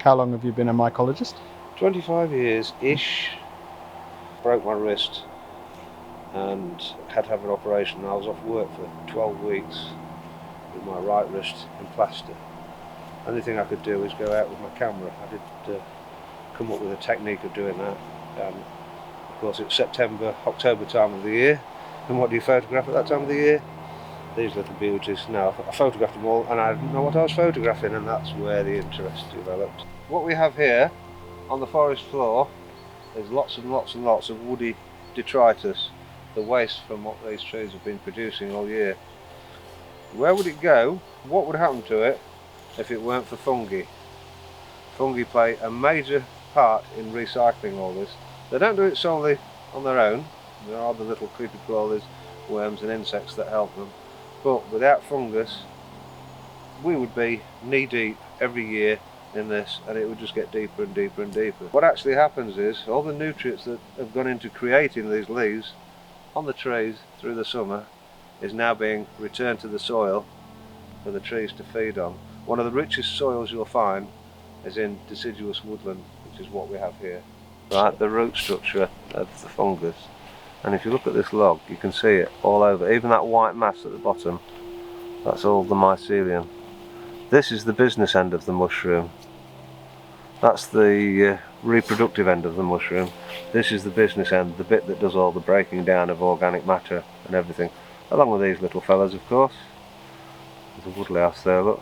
How long have you been a mycologist? 25 years-ish. Broke my wrist and had to have an operation. I was off work for 12 weeks with my right wrist in plaster. Only thing I could do was go out with my camera. I did come up with a technique of doing that. Of course, it's September, October time of the year. And what do you photograph at that time of the year? These little beauties. Now, I photographed them all and I didn't know what I was photographing, and that's where the interest developed. What we have here on the forest floor is lots and lots and lots of woody detritus, the waste from what these trees have been producing all year. Where would it go? What would happen to it if it weren't for fungi? Fungi play a major part in recycling all this. They don't do it solely on their own. There are the little creepy crawlers, worms and insects that help them. But without fungus, we would be knee deep every year in this, and it would just get deeper and deeper and deeper. What actually happens is all the nutrients that have gone into creating these leaves on the trees through the summer is now being returned to the soil for the trees to feed on. One of the richest soils you'll find is in deciduous woodland, which is what we have here. Right, the root structure of the fungus. And if you look at this log, you can see it all over. Even that white mass at the bottom, that's all the mycelium. This is the business end of the mushroom. That's the reproductive end of the mushroom. This is the business end, the bit that does all the breaking down of organic matter and everything. Along with these little fellas, of course. There's a woodlouse there, look.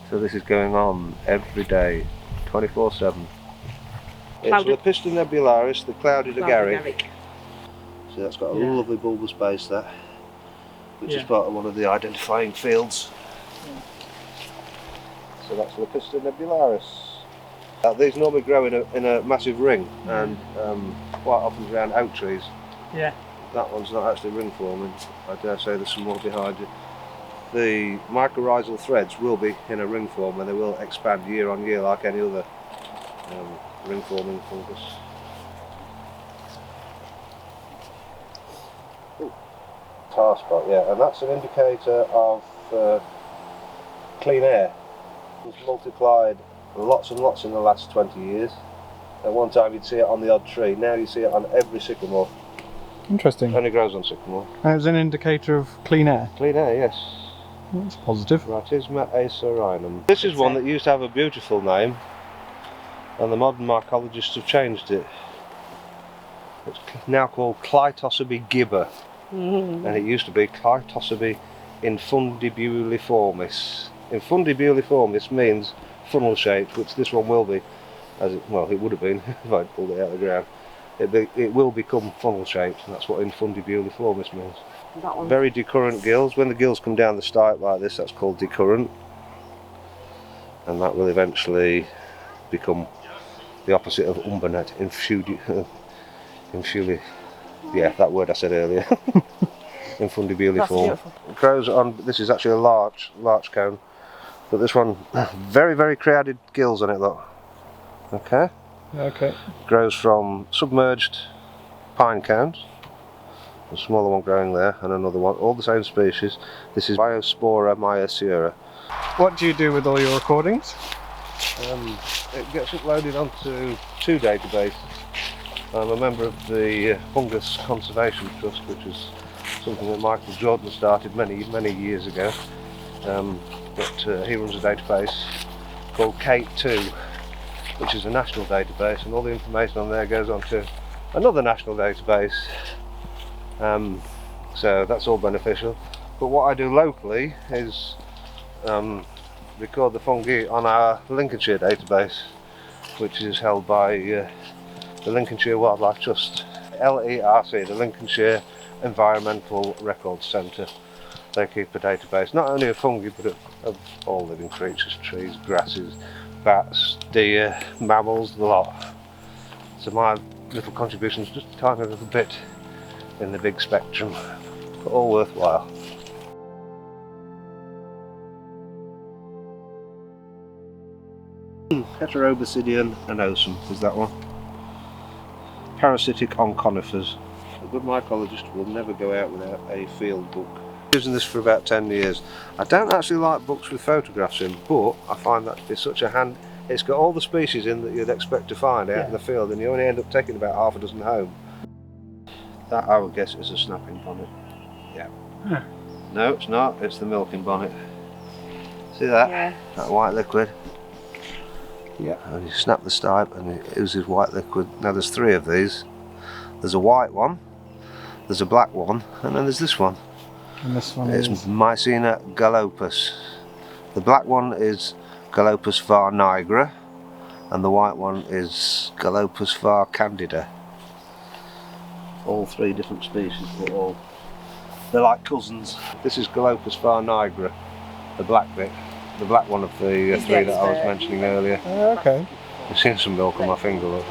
So this is going on every day, 24/7. It's Lepiston nebularis, the clouded agaric. So that's got a lovely bulbous base there, which is part of one of the identifying fields. So that's Lepiston nebularis. These normally grow in a massive ring, and quite often around oak trees. Yeah. That one's not actually ring forming. I dare say there's some more behind it. The mycorrhizal threads will be in a ring form, and they will expand year on year like any other ring forming fungus. Tar spot, yeah, and that's an indicator of clean air. It's multiplied lots and lots in the last 20 years. At one time you'd see it on the odd tree, now you see it on every sycamore. Interesting. It only grows on sycamore. And it's an indicator of clean air? Clean air, yes. That's positive. Ratisma aesarinum. This is one that used to have a beautiful name, and the modern mycologists have changed it. It's now called Clitosobe gibber, and it used to be Clitosobe infundibuliformis. Infundibuliformis means funnel shaped, which this one will be, well, it would have been if I'd pulled it out of the ground. It will become funnel shaped, and that's what infundibuliformis means. Very decurrent gills. When the gills come down the stipe like this, that's called decurrent, and that will eventually become the opposite of umbernet, yeah, that word I said earlier. Infundibuliform. It grows on, this is actually a larch cone, but this one, very, very crowded gills on it, look. Okay. Okay. Grows from submerged pine cones. A smaller one growing there, and another one, all the same species. This is Biospora myosura. What do you do with all your recordings? It gets uploaded onto 2 databases. I'm a member of the Fungus Conservation Trust, which is something that Michael Jordan started many, many years ago. But he runs a database called Kate2, which is a national database, and all the information on there goes on to another national database. So that's all beneficial. But what I do locally is record the fungi on our Lincolnshire database, which is held by the Lincolnshire Wildlife Trust, LERC, the Lincolnshire Environmental Records Centre. They keep a database not only of fungi but of all living creatures, trees, grasses, bats, deer, mammals, the lot. So my little contribution is just a tiny little bit in the big spectrum, but all worthwhile. Heterobasidion anosum is that one. Parasitic on conifers. A good mycologist will never go out without a field book. using this for about 10 years. I don't actually like books with photographs in, but I find that to be such a hand. It's got all the species in that you'd expect to find out in the field, and you only end up taking about half a dozen home. That, I would guess, is a snapping bonnet. Yeah. Huh. No, it's not. It's the milking bonnet. See that? Yeah. That white liquid. Yeah. And you snap the stipe and it oozes white liquid. Now there's 3 of these. There's a white one, there's a black one, and then there's this one. And this one It's is Mycena galopus. The black one is Galopus var nigra, and the white one is Galopus var candida. All 3 different species, but they're like cousins. This is Galopus var nigra, the black bit, the black one of the 3 that I was mentioning earlier. okay. I've seen some milk on my finger. Look.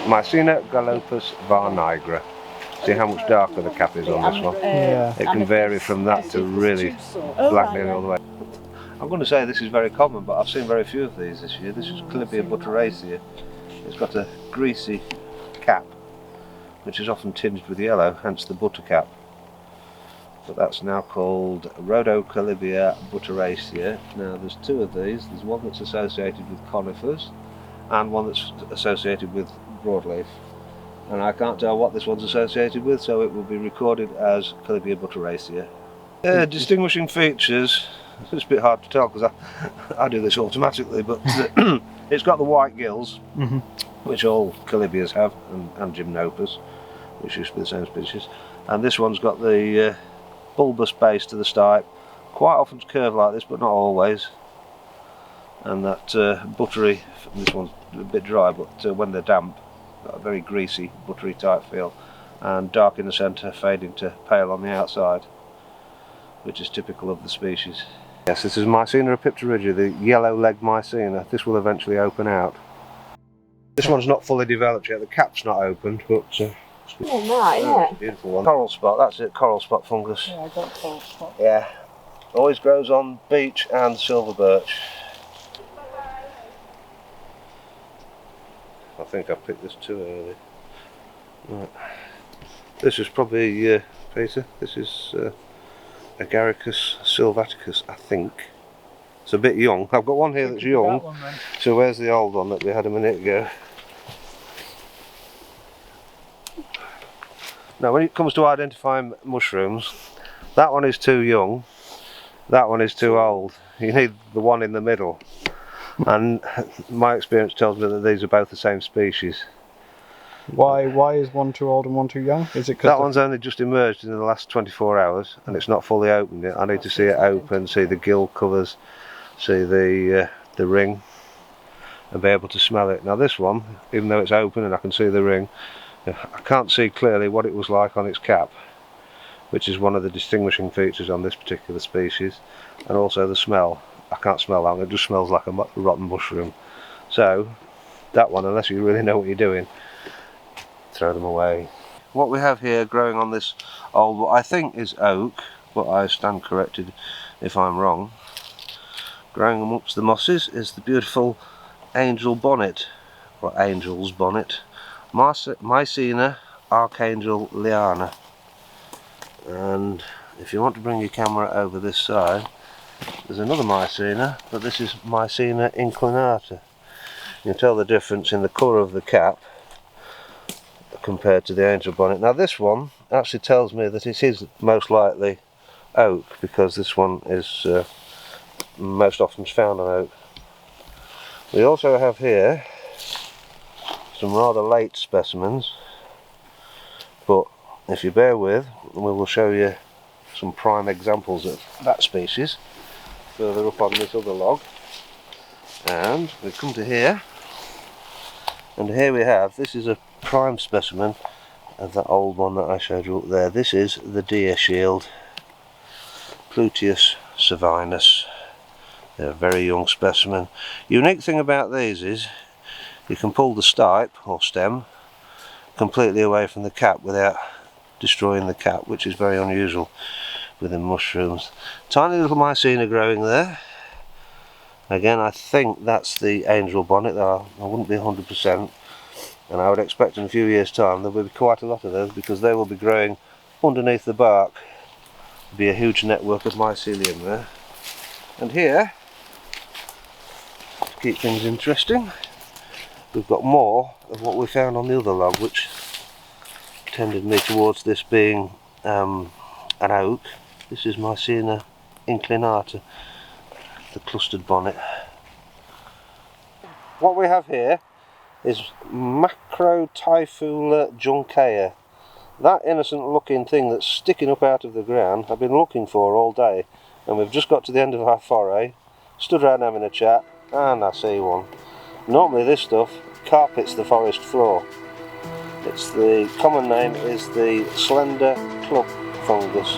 Mycena galopus var nigra. See how much darker the cap is on this one? Yeah. It can vary from that to really black nearly all the way. I'm going to say this is very common, but I've seen very few of these this year. This is Calibia butteracea. It's got a greasy cap, which is often tinged with yellow, hence the butter cap. But that's now called Rhodocalibia butteracea. Now there's 2 of these. There's one that's associated with conifers, and one that's associated with broadleaf. And I can't tell what this one's associated with, so it will be recorded as Calibia butteracea. Distinguishing features. It's a bit hard to tell because I do this automatically, but it's got the white gills, which all Calibias have, and Gymnopus, which used to be the same species. And this one's got the bulbous base to the stipe. Quite often it's curved like this, but not always. And that buttery, this one's a bit dry, but when they're damp, got a very greasy, buttery type feel, and dark in the centre, fading to pale on the outside, which is typical of the species. Yes, this is Mycena apipterygia, the yellow-legged Mycena. This will eventually open out. This one's not fully developed yet, the cap's not opened, but beautiful one. Coral spot, that's it, coral spot fungus. Yeah, I got coral spot. Yeah, always grows on beech and silver birch. I think I picked this too early. Right. This is probably, Peter, this is Agaricus sylvaticus, I think. It's a bit young. I've got one here that's young. So where's the old one that we had a minute ago? Now when it comes to identifying mushrooms, that one is too young, that one is too old. You need the one in the middle. And my experience tells me that these are both the same species. Why is one too old and one too young? Is it 'cause that one's only just emerged in the last 24 hours and it's not fully opened yet. I need to see it open, see the gill covers, see the ring, and be able to smell it. Now this one, even though it's open and I can see the ring, I can't see clearly what it was like on its cap, which is one of the distinguishing features on this particular species, and also the smell. I can't smell that one, it just smells like a rotten mushroom. So that one, unless you really know what you're doing, throw them away. What we have here growing on this old, what I think is oak, but I stand corrected if I'm wrong, growing amongst the mosses is the beautiful angel bonnet, or angel's bonnet, Mycena archangel liana. And if you want to bring your camera over this side, there's another Mycena, but this is Mycena inclinata. You can tell the difference in the colour of the cap compared to the angel bonnet. Now this one actually tells me that it is most likely oak, because this one is most often found on oak. We also have here some rather late specimens, but if you bear with, we will show you some prime examples of that species further up on this other log. And we come to here, and here we have, this is a prime specimen of that old one that I showed you up there. This is the deer shield, Pluteus savinus. They're a very young specimen. Unique thing about these is you can pull the stipe or stem completely away from the cap without destroying the cap, which is very unusual within mushrooms. Tiny little Mycena growing there. Again, I think that's the angel bonnet, though I wouldn't be 100%, and I would expect in a few years' time there will be quite a lot of those, because they will be growing underneath the bark Be a huge network of mycelium there. And here, to keep things interesting, we've got more of what we found on the other log, which tended me towards this being an oak. This is Mycena inclinata, the clustered bonnet. What we have here is Macrotyphula juncea. That innocent looking thing that's sticking up out of the ground I've been looking for all day, and we've just got to the end of our foray, stood around having a chat, and I see one. Normally this stuff carpets the forest floor. It's the common name is the slender club fungus.